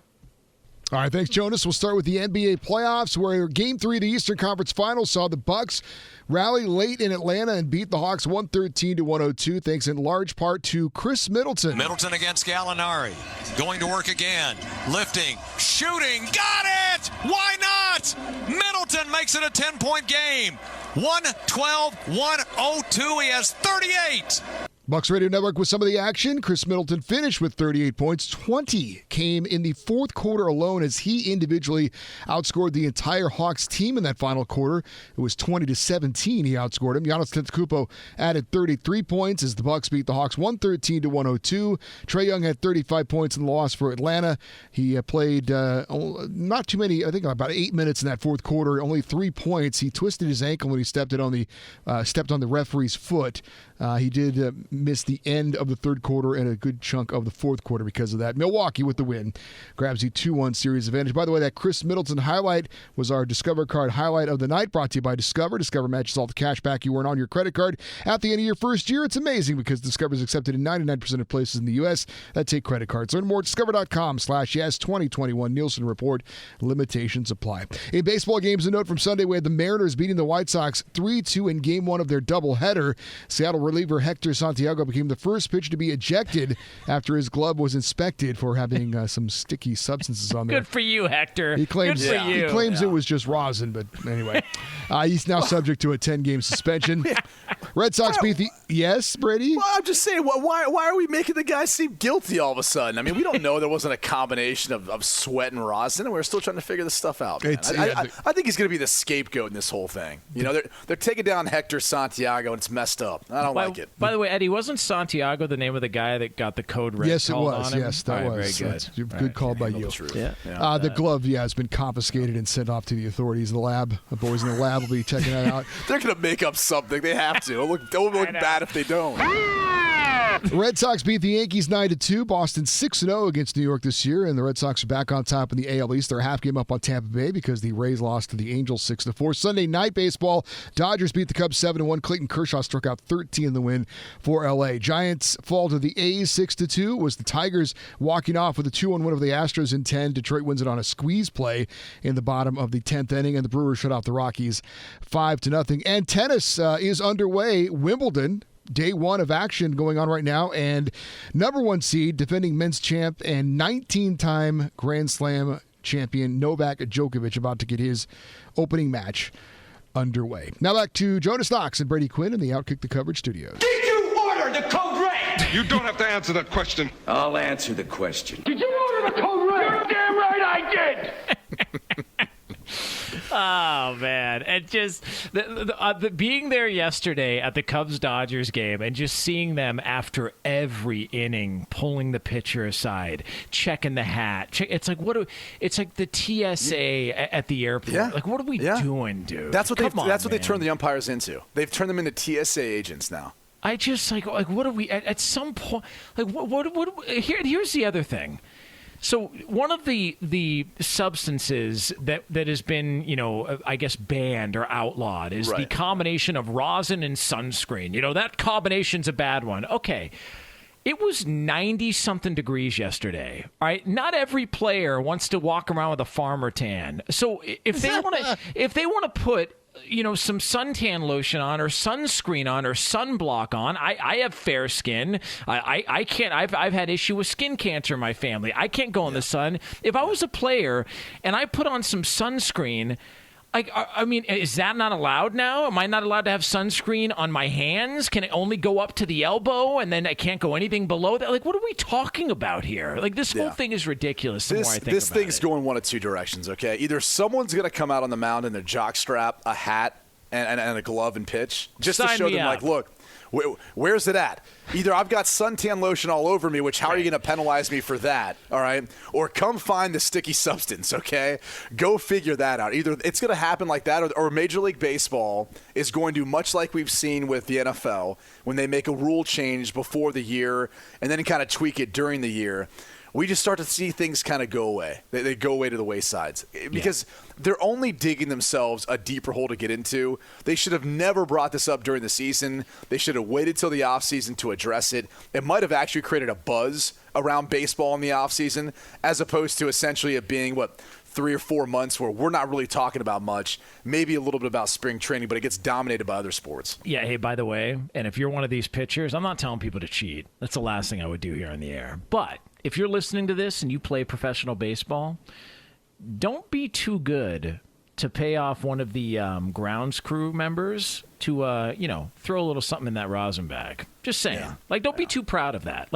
All right, thanks, Jonas. We'll start with the NBA playoffs, where Game 3 of the Eastern Conference Finals saw the Bucks rally late in Atlanta and beat the Hawks 113-102, thanks in large part to Chris Middleton. Middleton against Gallinari. Going to work again. Lifting. Shooting. Got it! Why not? Middleton makes it a 10-point game. 112-102. He has 38. Bucks Radio Network with some of the action. Chris Middleton finished with 38 points. 20 came in the fourth quarter alone as he individually outscored the entire Hawks team in that final quarter. It was 20-17 he outscored him. Giannis Antetokounmpo added 33 points as the Bucks beat the Hawks 113-102. Trae Young had 35 points in the loss for Atlanta. He played not too many, I think about 8 minutes in that fourth quarter, only 3 points. He twisted his ankle when he stepped on the referee's foot. He did miss the end of the third quarter and a good chunk of the fourth quarter because of that. Milwaukee with the win grabs the 2-1 series advantage. By the way, that Chris Middleton highlight was our Discover card highlight of the night, brought to you by Discover. Discover matches all the cash back you earn on your credit card at the end of your first year. It's amazing because Discover is accepted in 99% of places in the U.S. that take credit cards. Learn more at discover.com/yes 2021 Nielsen Report. Limitations apply. In baseball games, a note from Sunday, we had the Mariners beating the White Sox 3-2 in Game 1 of their doubleheader. Seattle reliever Hector Santiago became the first pitcher to be ejected after his glove was inspected for having some sticky substances on there. Good for you, Hector. He claims, Good for you. He claims it was just rosin, but anyway. He's now subject to a 10-game suspension. Red Sox beat the... Yes, Brady? Well, I'm just saying, why are we making the guy seem guilty all of a sudden? I mean, we don't know there wasn't a combination of sweat and rosin, and we're still trying to figure this stuff out. Man. I think he's going to be the scapegoat in this whole thing. You know, they're taking down Hector Santiago, and it's messed up. I don't like it. By the way, Eddie, wasn't Santiago the name of the guy that got the code red called on him? Yes, that was. Very good. Good call by you. Yeah. The glove, has been confiscated and sent off to the authorities. The lab, the boys in the lab will be checking that out. They're going to make up something. They have to. It'll look bad if they don't. The Red Sox beat the Yankees 9-2. Boston 6-0 against New York this year, and the Red Sox are back on top in the AL East. They're a half game up on Tampa Bay because the Rays lost to the Angels 6-4. Sunday night baseball, Dodgers beat the Cubs 7-1. Clayton Kershaw struck out 13 in the win for LA. Giants fall to the A's 6-2. Was the Tigers walking off with a 2-1 win over the Astros in 10. Detroit wins it on a squeeze play in the bottom of the 10th inning, and the Brewers shut off the Rockies 5-0. And tennis is underway. Wimbledon. Day 1 of action going on right now, and number 1 seed, defending men's champ and 19-time Grand Slam champion Novak Djokovic about to get his opening match underway. Now back to Jonas Knox and Brady Quinn in the Outkick the Coverage studios. Did you order the code red? You don't have to answer that question. I'll answer the question. Did you order the code red? You're damn right I did. Oh, man. And just the being there yesterday at the Cubs-Dodgers game and just seeing them after every inning pulling the pitcher aside, checking the hat. It's like it's like the TSA at the airport. Yeah. Like, what are we doing, dude? That's what they turned the umpires into. They've turned them into TSA agents now. I just like what are we at some point? Like what here's the other thing. So one of the substances that has been, I guess banned or outlawed is the combination of rosin and sunscreen. That combination's a bad one. Okay. It was 90-something degrees yesterday. All right, not every player wants to walk around with a farmer tan. So if they want to put some suntan lotion on or sunscreen on or sunblock on. I have fair skin. I can't. I've had issue with skin cancer in my family. I can't go in the sun. If I was a player and I put on some sunscreen, I mean, is that not allowed now? Am I not allowed to have sunscreen on my hands? Can it only go up to the elbow and then I can't go anything below that? Like, what are we talking about here? Like, this whole thing is ridiculous the more I think about it. This thing's going one of two directions, okay? Either someone's going to come out on the mound in a jockstrap, a hat, and a glove and pitch just to show them, like, look, where's it at? Either I've got suntan lotion all over me, which how are you going to penalize me for that, all right? Or come find the sticky substance, okay? Go figure that out. Either it's going to happen like that or Major League Baseball is going to, much like we've seen with the NFL, when they make a rule change before the year and then kind of tweak it during the year, we just start to see things kind of go away. They go away to the waysides because they're only digging themselves a deeper hole to get into. They should have never brought this up during the season. They should have waited till the offseason to address it. It might have actually created a buzz around baseball in the offseason as opposed to essentially it being, 3 or 4 months where we're not really talking about much, maybe a little bit about spring training, but it gets dominated by other sports. Yeah, hey, by the way, and if you're one of these pitchers, I'm not telling people to cheat. That's the last thing I would do here on the air. But if you're listening to this and you play professional baseball, don't be too good to pay off one of the grounds crew members to, throw a little something in that rosin bag. Just saying. Yeah. Don't be too proud of that.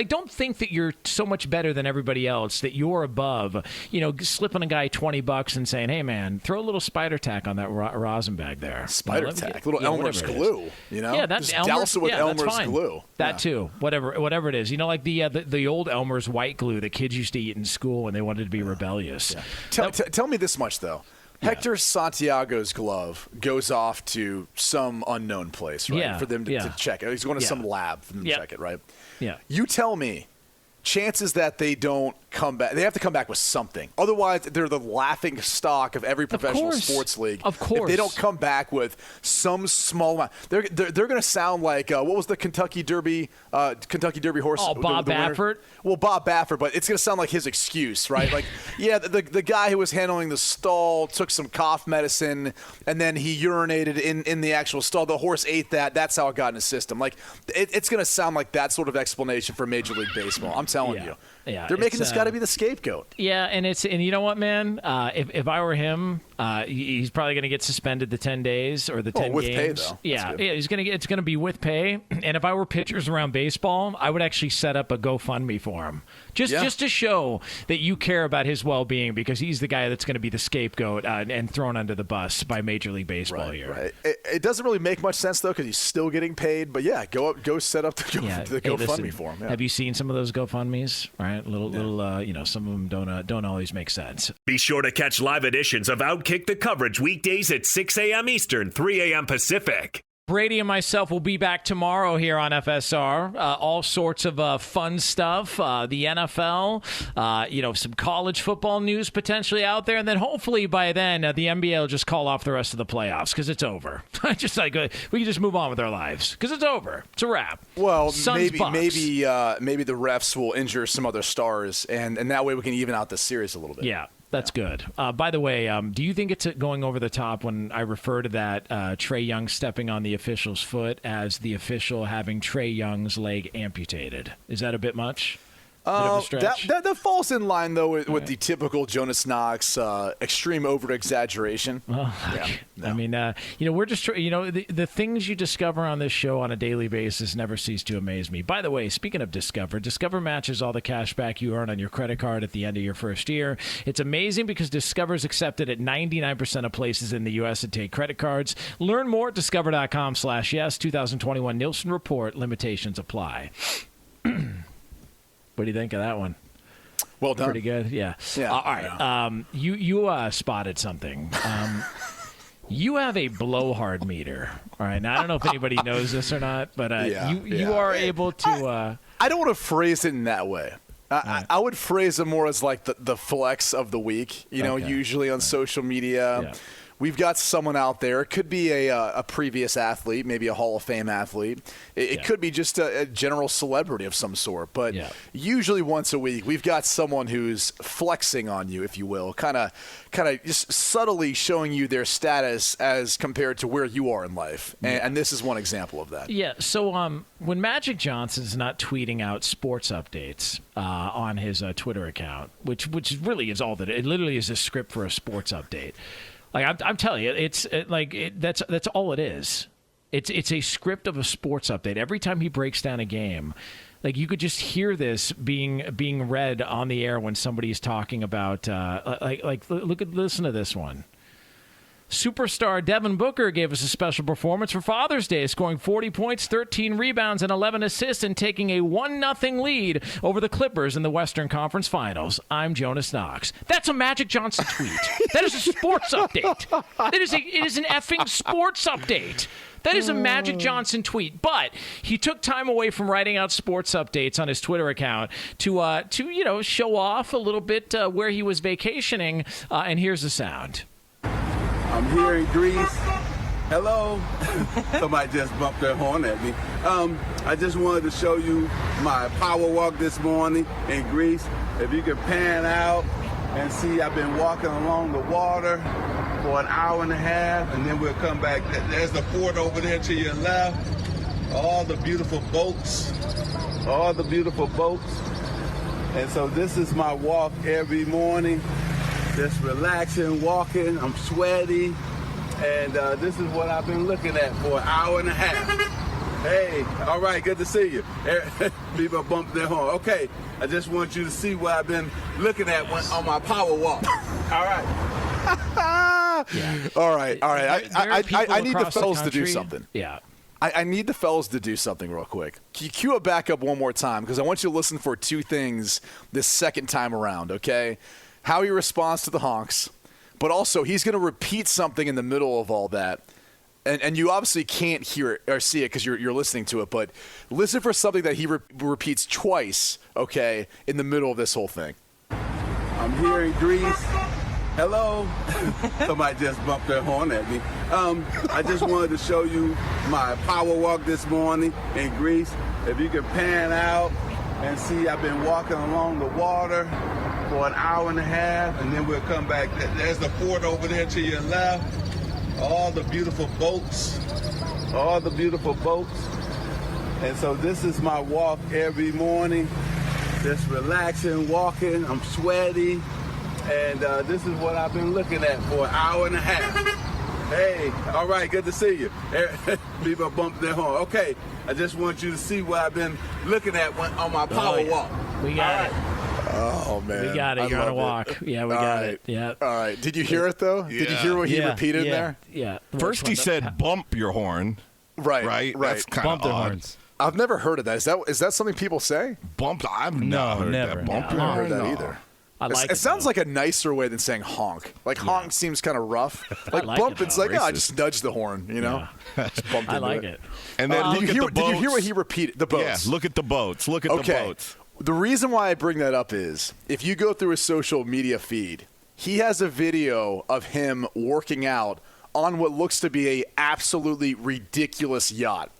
Don't think that you're so much better than everybody else that you're above, slipping a guy $20 and saying, hey, man, throw a little spider tack on that rosin bag there. Spider tack? Little Elmer's glue, Yeah, that's Elmer's. Douse it with Elmer's glue. That too. Whatever it is. Like the old Elmer's white glue that kids used to eat in school when they wanted to be rebellious. Yeah. Tell me this much, though. Hector Santiago's glove goes off to some unknown place, right? For them to check it. He's going to some lab for them to check it, right? Yeah. You tell me, chances that they don't come back, they have to come back with something. Otherwise, they're the laughing stock of every professional sports league. Of course. If they don't come back with some small amount, they're going to sound like, what was the Kentucky Derby horse? Oh, Bob Baffert. Well, Bob Baffert, but it's going to sound like his excuse, right? Like, the guy who was handling the stall took some cough medicine, and then he urinated in the actual stall. The horse ate that. That's how it got in his system. Like, it's going to sound like that sort of explanation for Major League Baseball. I'm telling you. Yeah, they're making this guy to be the scapegoat. Yeah, and you know what, man? If I were him, he's probably going to get suspended the 10 days or the 10 with games. Pay, though. Yeah, it's going to be with pay. And if I were pitchers around baseball, I would actually set up a GoFundMe for him. Just to show that you care about his well-being, because he's the guy that's going to be the scapegoat and thrown under the bus by Major League Baseball here. Right. It doesn't really make much sense, though, because he's still getting paid. But, go set up the GoFundMe for him. Yeah. Have you seen some of those GoFundMes? Right, some of them don't always make sense. Be sure to catch live editions of Outkick the Coverage weekdays at 6 a.m. Eastern, 3 a.m. Pacific. Brady and myself will be back tomorrow here on FSR. All sorts of fun stuff. The NFL, some college football news potentially out there. And then hopefully by then, the NBA will just call off the rest of the playoffs because it's over. We can just move on with our lives because it's over. It's a wrap. Well, maybe the refs will injure some other stars, and that way we can even out the series a little bit. Yeah. That's good. By the way, do you think it's going over the top when I refer to that Trae Young stepping on the official's foot as the official having Trae Young's leg amputated? Is that a bit much? That falls in line, though, with the typical Jonas Knox extreme over-exaggeration. I mean, we're just the things you discover on this show on a daily basis never cease to amaze me. By the way, speaking of Discover matches all the cash back you earn on your credit card at the end of your first year. It's amazing because Discover's accepted at 99% of places in the U.S. that take credit cards. Learn more at discover.com/yes. 2021 Nielsen Report. Limitations apply. What do you think of that one? Well done. Pretty good, yeah. All right. You spotted something. You have a blowhard meter. All right. Now, I don't know if anybody knows this or not, but you are able to. I don't want to phrase it in that way. I would phrase it more as like the flex of the week. Usually on social media. Yeah. We've got someone out there. It could be a previous athlete, maybe a Hall of Fame athlete. It could be just a general celebrity of some sort. But usually once a week, we've got someone who's flexing on you, if you will, kind of just subtly showing you their status as compared to where you are in life. And this is one example of that. Yeah. So when Magic Johnson's not tweeting out sports updates on his Twitter account, which really is all that it literally is a script for a sports update. Like I'm telling you, that's all it is. It's a script of a sports update. Every time he breaks down a game, like you could just hear this being read on the air when somebody's talking about listen to this one. Superstar Devin Booker gave us a special performance for Father's Day, scoring 40 points, 13 rebounds, and 11 assists, and taking a 1-0 lead over the Clippers in the Western Conference Finals. I'm Jonas Knox. That's a Magic Johnson tweet. That is a sports update. It is an effing sports update. That is a Magic Johnson tweet, but he took time away from writing out sports updates on his Twitter account to show off a little bit where he was vacationing, and here's the sound. I'm here in Greece. Hello. Somebody just bumped their horn at me. I just wanted to show you my power walk this morning in Greece. If you can pan out and see, I've been walking along the water for an hour and a half, and then we'll come back. There's the fort over there to your left. All the beautiful boats. And so this is my walk every morning. Just relaxing, walking. I'm sweaty, and this is what I've been looking at for an hour and a half. Hey, all right, good to see you. People bumped their horn. Okay, I just want you to see what I've been looking at on my power walk. All right. Yeah. All right. I need the fellas to do something. Yeah. I need the fellas to do something real quick. Can you cue it back up one more time? Because I want you to listen for two things this second time around, okay? How he responds to the honks, but also he's going to repeat something in the middle of all that. And you obviously can't hear it or see it because you're listening to it, but listen for something that he repeats twice, okay, in the middle of this whole thing. I'm here in Greece. Hello. Somebody just bumped their horn at me. I just wanted to show you my power walk this morning in Greece. If you can pan out and see, I've been walking along the water for an hour and a half, and then we'll come back. There's the fort over there to your left. All the beautiful boats. And so this is my walk every morning. Just relaxing, walking. I'm sweaty. And this is what I've been looking at for an hour and a half. Hey, all right, good to see you. People bumped their horn. Okay, I just want you to see what I've been looking at on my power walk. We got it. Oh, man. We got it. You're on a walk. Yeah, we got it. Yeah. All right. Did you hear it, though? Yeah. Did you hear what he repeated there? Yeah. First he said, bump your horn. Right. That's kind of odd. Horns. I've never heard of that. Is that something people say? Bump? I've never heard that. Bump your I've never horn? heard that either. I like it sounds like a nicer way than saying honk. Like honk seems kind of rough. Like like bump, it, it's though. like, I just nudged the horn, you know? Just bumped I into like it. And then did you hear what he repeated? The boats. Yeah, look at the boats. Look at the boats. The reason why I bring that up is if you go through his social media feed, he has a video of him working out on what looks to be a absolutely ridiculous yacht.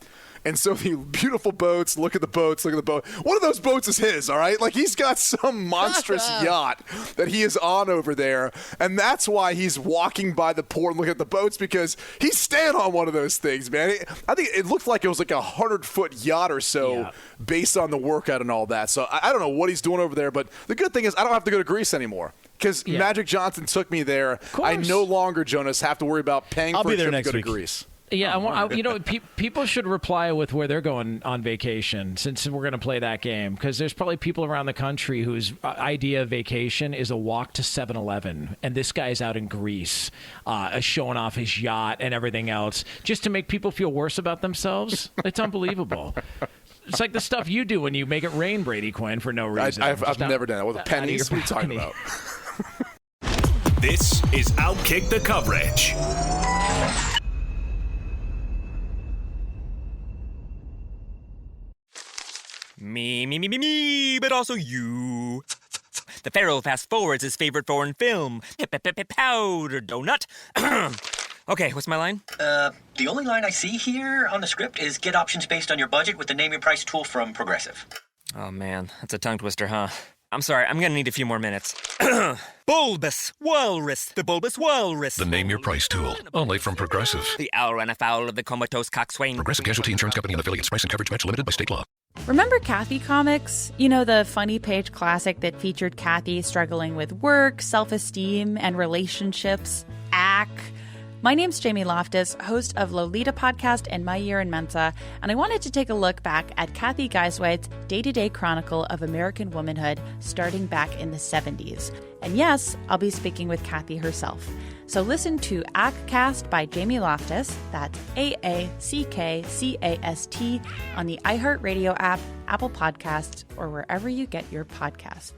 And so the beautiful boats, look at the boats. One of those boats is his, all right? Like he's got some monstrous yacht that he is on over there. And that's why he's walking by the port and looking at the boats because he's staying on one of those things, man. I think it looked like it was like a 100-foot yacht or so based on the workout and all that. So I don't know what he's doing over there. But the good thing is I don't have to go to Greece anymore. Because Magic Johnson took me there. I no longer, Jonas, have to worry about paying for a trip to go to Greece. Yeah, people should reply with where they're going on vacation since we're going to play that game because there's probably people around the country whose idea of vacation is a walk to 7-Eleven, and this guy's out in Greece showing off his yacht and everything else just to make people feel worse about themselves. It's unbelievable. It's like the stuff you do when you make it rain, Brady Quinn, for no reason. I've never done that. With pennies, what are you talking about? This is Outkick the Coverage. Me, but also you. The Pharaoh fast forwards his favorite foreign film, Powder Donut. Okay, what's my line? The only line I see here on the script is get options based on your budget with the Name Your Price tool from Progressive. Oh man, that's a tongue twister, huh? I'm sorry, I'm gonna need a few more minutes. Bulbous Walrus, the Bulbous Walrus. The Name Your Price tool, only from Progressive. The owl ran afoul of the comatose coxswain. Progressive Casualty Insurance Company and affiliates. Price and coverage match limited by state law. Remember Kathy Comics? You know, the funny page classic that featured Kathy struggling with work, self-esteem, and relationships? My name's Jamie Loftus, host of Lolita Podcast and My Year in Mensa, and I wanted to take a look back at Kathy Geiswhite's day-to-day chronicle of American womanhood starting back in the 70s. And yes, I'll be speaking with Kathy herself. So listen to ACCast by Jamie Loftus, that's AACKCAST, on the iHeartRadio app, Apple Podcasts, or wherever you get your podcasts.